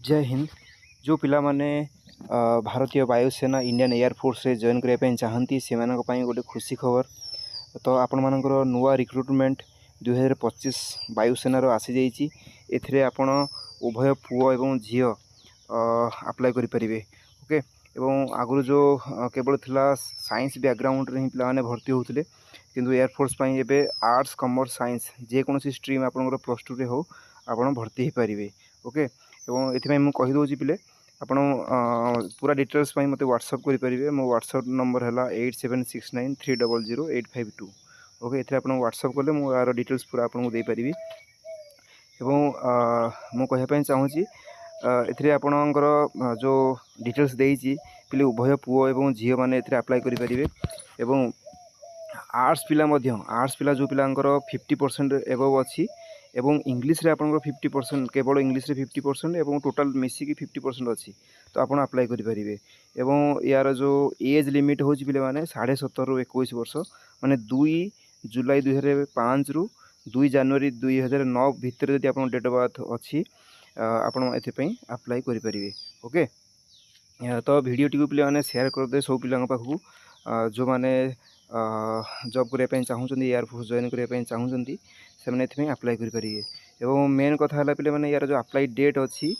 जय हिंद। जो पिला माने भारतीय वायुसेना इंडियन एयरफोर्स रे जॉइन करने चाहती से गोटे खुशी खबर। तो आपण मानकर नुआ रिक्रुटमेंट 2025 वायुसेनार आसी जाइए। एथिरे आपण उभय पुओ एवं झील अप्लाई करें। ओके। एवं आगु जो केवल थिला साइंस बैकग्राउंड रे ही पिला माने भर्ती होउथिले, किंतु एयरफोर्स पई एबे आर्ट्स कॉमर्स साइंस जे कोनोसी स्ट्रीम आपनकर प्लस 2 रे हो आपण भर्ती हो पारे। ओके। एवं एथि मु कहि दोछि पिले आपण पूरा डिटेल्स पई मते व्हाट्सएप करि परिबे। मो व्हाट्सएप नंबर हला 8769300852। ओके। एथि आपण व्हाट्सएप कले मु यार डिटेल्स पूरा आपन को दे परिबी। एवं मु कहि पई चाहूछि एथिरे आपणकर जो डिटेल्स देइछि पिले उभय पुओ एवं झील माने एथिरे अप्लाई करि परिबे। एवं आर्ट्स पिला जो पिलांकर 50% एबव अच्छी एवं इंग्लिश रे आपन 50% केवल इंग्लिश रे 50% एवं टोटल मिसिकी 50% अच्छी तो आपन अप्लाई करि परिबे। एवं यार जो एज लिमिट होछि पिले माने 17.5 रु 21 वर्ष माने 2 जुलाई 2005 रु 2 जनवरी 2009 भितर यदि आपन डेट ऑफ बर्थ अच्छी आपन एथि पई अप्लाई करि परिबे। ओके। तो वीडियो टी पिले माने शेयर कर दे सब पिलांग पाखु जो माने जॉब करने चाहूँगी एयरफोर्स जॉइन करने चाहूँगी से मैंने अप्लाई करेंगे। एवं मेन कथा है पे मैंने यार जो अप्लाई डेट अच्छी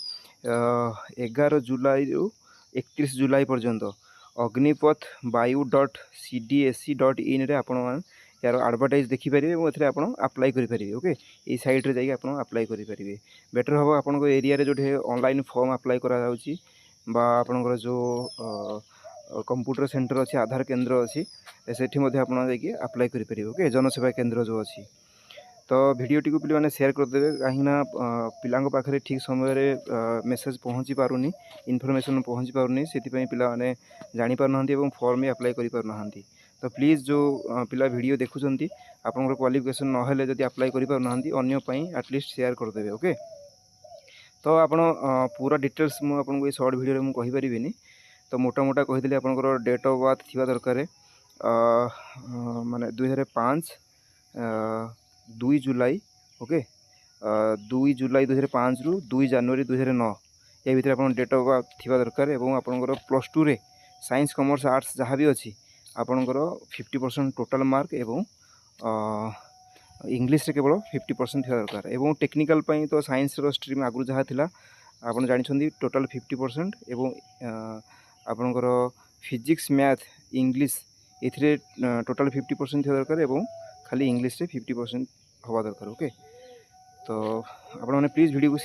11 जुलाई रु 31 जुलाई पर्यंत अग्निपथ वायु.cdsc.in रे आपण यार एडवर्टाइज देखिपारे और एथे आपण अप्लाई करेंगे। ओके। ये साइट रे जाइए आपण अप्लाई करेंगे। बेटर हम आपण एरिया रे जो ऑनलाइन फॉर्म अप्लाई करा जाउची बा आपणकर जो कंप्यूटर सेंटर अच्छी आधार केंद्र अच्छी सेठी मध्य आपण जाइए अप्लाई करेंगे। ओके। जनसेवा केंद्र जो अच्छी तो वीडियो टी पे मैंने शेयर करदे कहीं पिला पाखे ठीक समय मेसेज पहुँची पारुनी, इनफॉरमेशन पहुँची पारुनी, से पिला माने जानी पार ना फॉर्म भी अप्लाई कर पार ना। तो प्लीज़ जो पिला वीडियो देखुं आपंकर क्वालिफिकेशन नहेले जदि अप्लाई कर पार ना अन्य एटलिस्ट शेयर करदे। ओके। तो आप पूरा डिटेल्स मुझे शॉर्ट वीडियो में कहीपरि। तो मोटा मोटा कहीदे आपंकर डेट ऑफ बर्थ थी दरकार माने 2005 2 जुलाई। ओके। 2 जुलाई 2005 रु 2 जनवरी 2009 या भितर आप डेट ऑफ बर्थ थी दरकार। और आपंकर प्लस 2 रे साइंस कॉमर्स आर्ट्स जहाँ भी अच्छी आपंकर 50% टोटल मार्क एवं इंग्लिश रे केवल 50% थी दरकार। एवं टेक्निकल पई तो साइंस रो स्ट्रीम आगु जहाँ थिला आपन जानिछंदी टोटल 50% एवं आपनकर फिजिक्स मैथ इंग्लिश एथिरे टोटल 50% थी दरकार एवं खाली इंग्लिश रे 50% हवा दरकार। ओके। तो आपण माने प्लीज वीडियो को